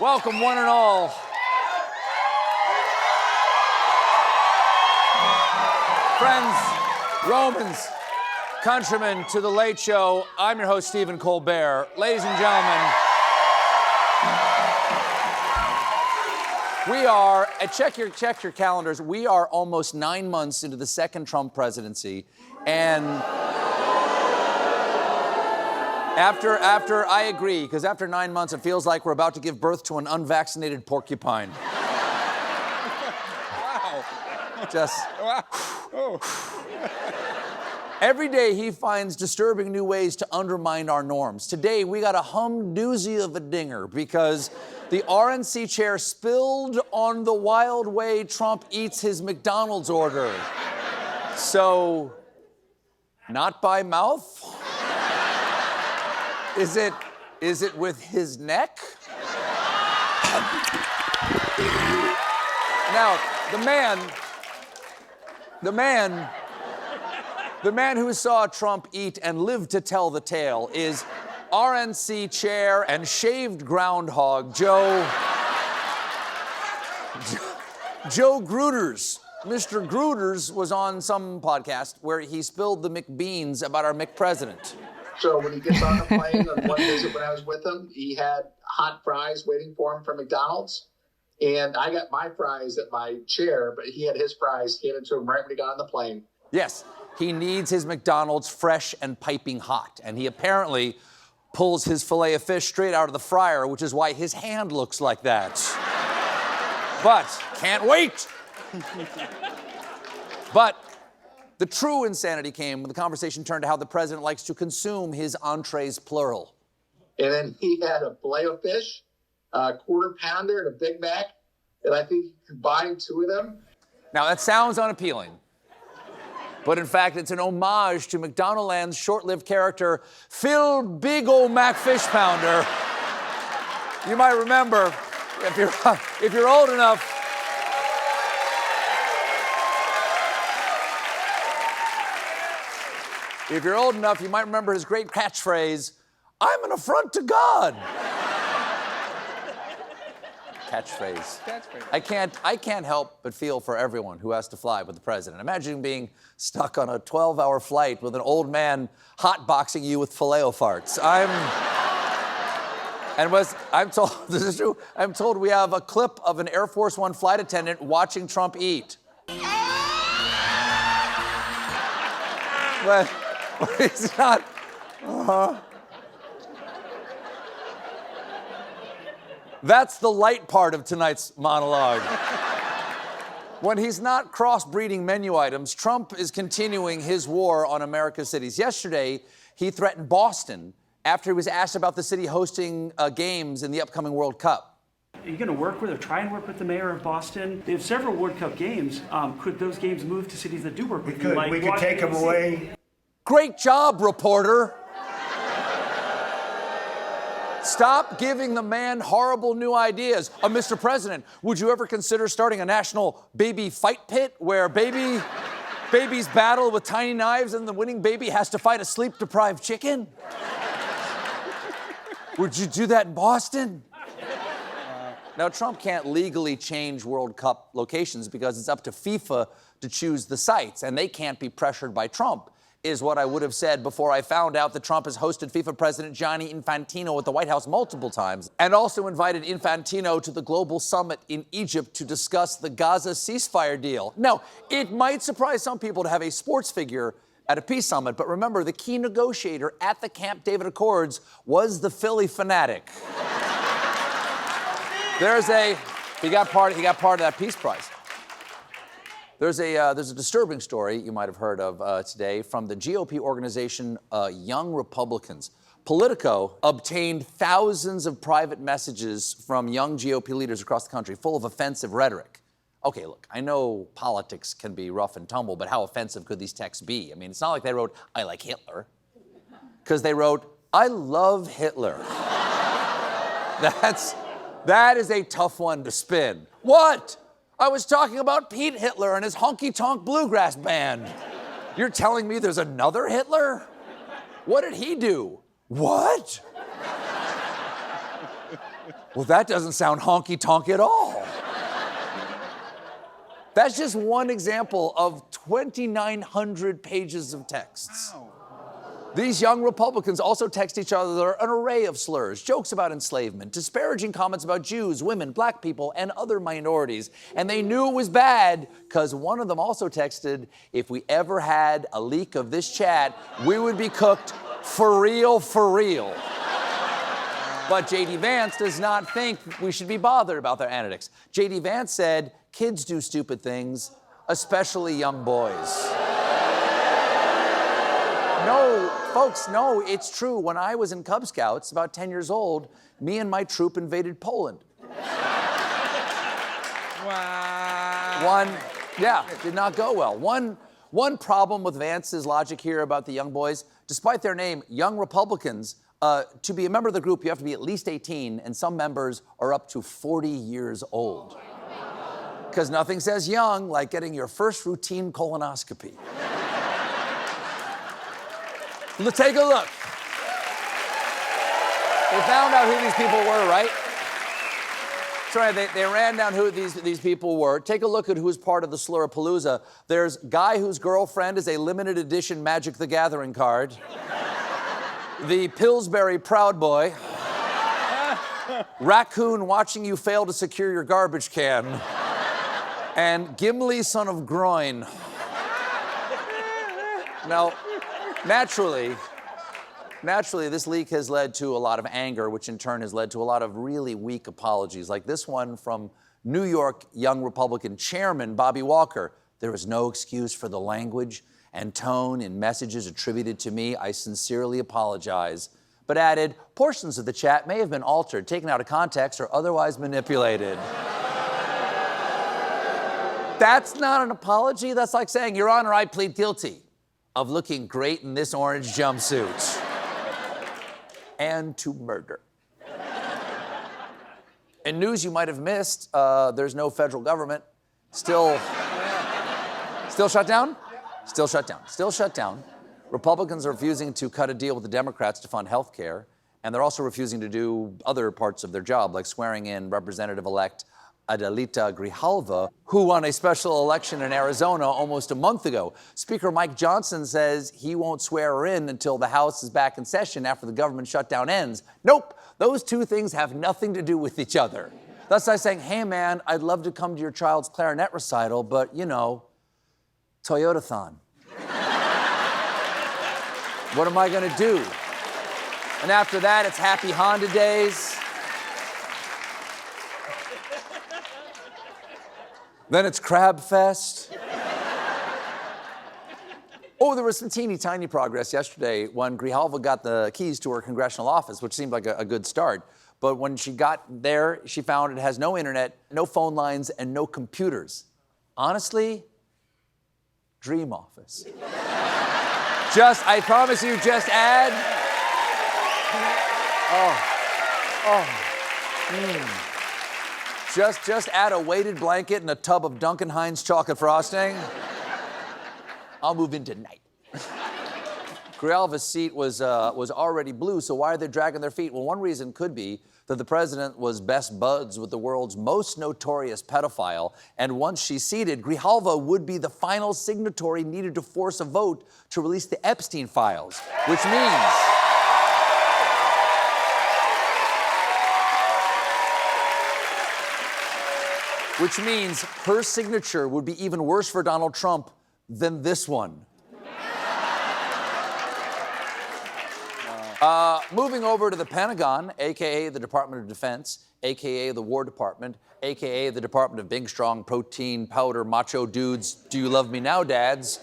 Welcome, one and all. Friends, Romans, countrymen, to The Late Show. I'm your host, Stephen Colbert. Ladies and gentlemen, we are, check your calendars, we are almost 9 months into the second Trump presidency, and after I agree, because after 9 months, it feels like we're about to give birth to an unvaccinated porcupine. Wow. Just... Wow. Oh. Every day, he finds disturbing new ways to undermine our norms. Today, we got a humdoozy of a dinger because the RNC chair spilled on the wild way Trump eats his McDonald's order. So, not by mouth? Is it with his neck? Now, the man who saw Trump eat and lived to tell the tale is RNC chair and shaved groundhog Joe Gruters. Mr. Gruters was on some podcast where he spilled the McBeans about our McPresident. So when he gets on the plane, on one visit when I was with him, he had hot fries waiting for him from McDonald's. And I got my fries at my chair, but he had his fries handed to him right when he got on the plane. Yes, he needs his McDonald's fresh and piping hot. And he apparently pulls his filet of fish straight out of the fryer, which is why his hand looks like that. But can't wait. But the true insanity came when the conversation turned to how the president likes to consume his entrees, plural. And then he had a filet of fish, a quarter pounder, and a Big Mac. And I think he combined two of them. Now, that sounds unappealing. But in fact, it's an homage to McDonaldland's short-lived character, Phil Big Ol' Mac Fish Pounder. You might remember, if you're old enough, you might remember his great catchphrase, "I'm an affront to God." Catchphrase. I can't help but feel for everyone who has to fly with the president. Imagine being stuck on a 12-hour flight with an old man hotboxing you with filet-o-farts. I'm told, this is true, I'm told we have a clip of an Air Force One flight attendant watching Trump eat. But he's not, That's the light part of tonight's monologue. When he's not crossbreeding menu items, Trump is continuing his war on America's cities. Yesterday, he threatened Boston after he was asked about the city hosting games in the upcoming World Cup. Are you going to work with or try and work with the mayor of Boston? They have several World Cup games. Could those games move to cities that do work with you? We could take them away. Great job, reporter. Stop giving the man horrible new ideas. Mr. President, would you ever consider starting a national baby fight pit where babies battle with tiny knives and the winning baby has to fight a sleep-deprived chicken? Would you do that in Boston? Now, Trump can't legally change World Cup locations because it's up to FIFA to choose the sites, and they can't be pressured by Trump, is what I would have said before I found out that Trump has hosted FIFA President Gianni Infantino at the White House multiple times and also invited Infantino to the global summit in Egypt to discuss the Gaza ceasefire deal. Now, it might surprise some people to have a sports figure at a peace summit, but remember, the key negotiator at the Camp David Accords was the Philly fanatic. He got part of that peace prize. There's a disturbing story you might have heard of today from the GOP organization Young Republicans. Politico obtained thousands of private messages from young GOP leaders across the country full of offensive rhetoric. Okay, look, I know politics can be rough and tumble, but how offensive could these texts be? I mean, it's not like they wrote, "I like Hitler," because they wrote, "I love Hitler." That is a tough one to spin. What? I was talking about Pete Hitler and his honky-tonk bluegrass band. You're telling me there's another Hitler? What did he do? What? Well, that doesn't sound honky-tonk at all. That's just one example of 2,900 pages of texts. Wow. These young Republicans also text each other an array of slurs, jokes about enslavement, disparaging comments about Jews, women, black people, and other minorities. And they knew it was bad because one of them also texted, if we ever had a leak of this chat, we would be cooked for real, for real. But J.D. Vance does not think we should be bothered about their antics. J.D. Vance said, kids do stupid things, especially young boys. No, folks, no, it's true. When I was in Cub Scouts, about 10 years old, me and my troop invaded Poland. Wow. Did not go well. One problem with Vance's logic here about the young boys, despite their name, Young Republicans, to be a member of the group, you have to be at least 18, and some members are up to 40 years old. Because nothing says young like getting your first routine colonoscopy. Take a look. They found out who these people were, right? Sorry, they ran down who these people were. Take a look at who's part of the Slurapalooza. There's guy whose girlfriend is a limited edition Magic the Gathering card. The Pillsbury Proud Boy. Raccoon watching you fail to secure your garbage can. And Gimli, son of groin. Now, naturally, this leak has led to a lot of anger, which in turn has led to a lot of really weak apologies, like this one from New York Young Republican Chairman Bobby Walker. There is no excuse for the language and tone in messages attributed to me. I sincerely apologize. But added, portions of the chat may have been altered, taken out of context, or otherwise manipulated. That's not an apology. That's like saying, Your Honor, I plead guilty of looking great in this orange jumpsuit and to murder. In news you might have missed, there's no federal government. Still shut down? Still shut down. Still shut down. Republicans are refusing to cut a deal with the Democrats to fund health care, and they're also refusing to do other parts of their job, like swearing in Representative-elect Adelita Grijalva, who won a special election in Arizona almost a month ago. Speaker Mike Johnson says he won't swear her in until the House is back in session after the government shutdown ends. Nope, those two things have nothing to do with each other. That's like saying, hey man, I'd love to come to your child's clarinet recital, but you know, Toyota-thon. What am I gonna do? And after that, it's Happy Honda Days. Then it's Crab Fest. Oh, there was some teeny tiny progress yesterday when Grijalva got the keys to her congressional office, which seemed like a good start. But when she got there, she found it has no internet, no phone lines, and no computers. Honestly, dream office. I promise you, just add. Just add a weighted blanket and a tub of Duncan Hines chocolate frosting. I'll move in tonight. Grijalva's seat was already blue, so why are they dragging their feet? Well, one reason could be that the president was best buds with the world's most notorious pedophile, and once she's seated, Grijalva would be the final signatory needed to force a vote to release the Epstein files, which means her signature would be even worse for Donald Trump than this one. Moving over to the Pentagon, a.k.a. the Department of Defense, a.k.a. the War Department, a.k.a. the Department of Big, Strong, Protein, Powder, Macho Dudes, Do You Love Me Now, Dads?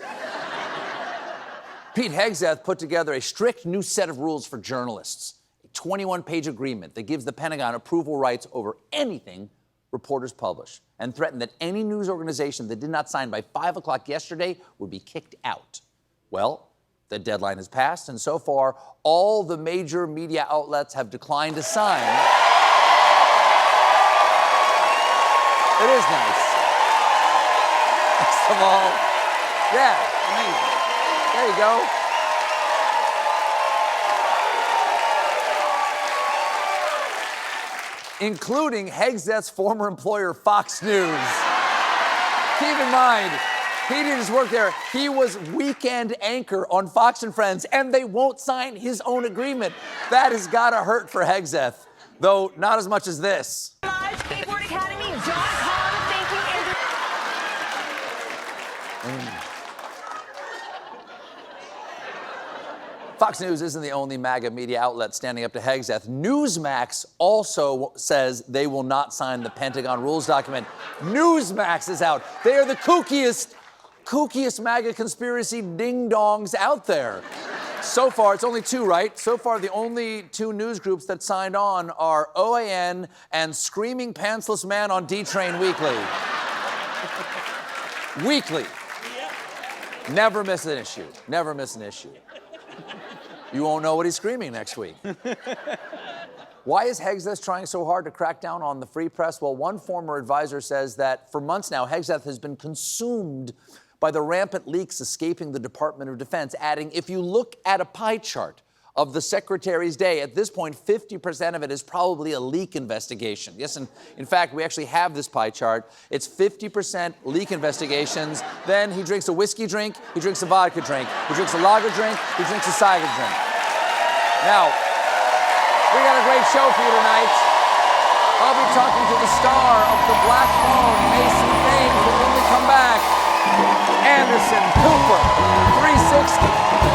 Pete Hegseth put together a strict new set of rules for journalists, a 21-page agreement that gives the Pentagon approval rights over anything reporters publish, and threatened that any news organization that did not sign by 5 o'clock yesterday would be kicked out. Well, the deadline has passed, and so far, all the major media outlets have declined to sign. It is nice. First of all, yeah, amazing. There you go. including Hegseth's former employer, Fox News. Keep in mind, he didn't just work there. He was weekend anchor on Fox and Friends, and they won't sign his own agreement. That has got to hurt for Hegseth, though not as much as this. Live Skateboard Academy, John Carter, Fox News isn't the only MAGA media outlet standing up to Hegseth. Newsmax also says they will not sign the Pentagon rules document. Newsmax is out. They are the kookiest MAGA conspiracy ding-dongs out there. So far, it's only two, right? So far, the only two news groups that signed on are OAN and Screaming Pantsless Man on D-Train Weekly. Weekly. Never miss an issue. Never miss an issue. You won't know what he's screaming next week. Why is Hegseth trying so hard to crack down on the free press? Well, one former advisor says that for months now, Hegseth has been consumed by the rampant leaks escaping the Department of Defense, adding, if you look at a pie chart of the Secretary's day, at this point, 50% of it is probably a leak investigation. Yes, and in fact, we actually have this pie chart. It's 50% leak investigations. Then he drinks a whiskey drink, he drinks a vodka drink, he drinks a lager drink, he drinks a cider drink. Now, we got a great show for you tonight. I'll be talking to the star of The Black Phone, Mason Thames, when we come back. Anderson Cooper, 360.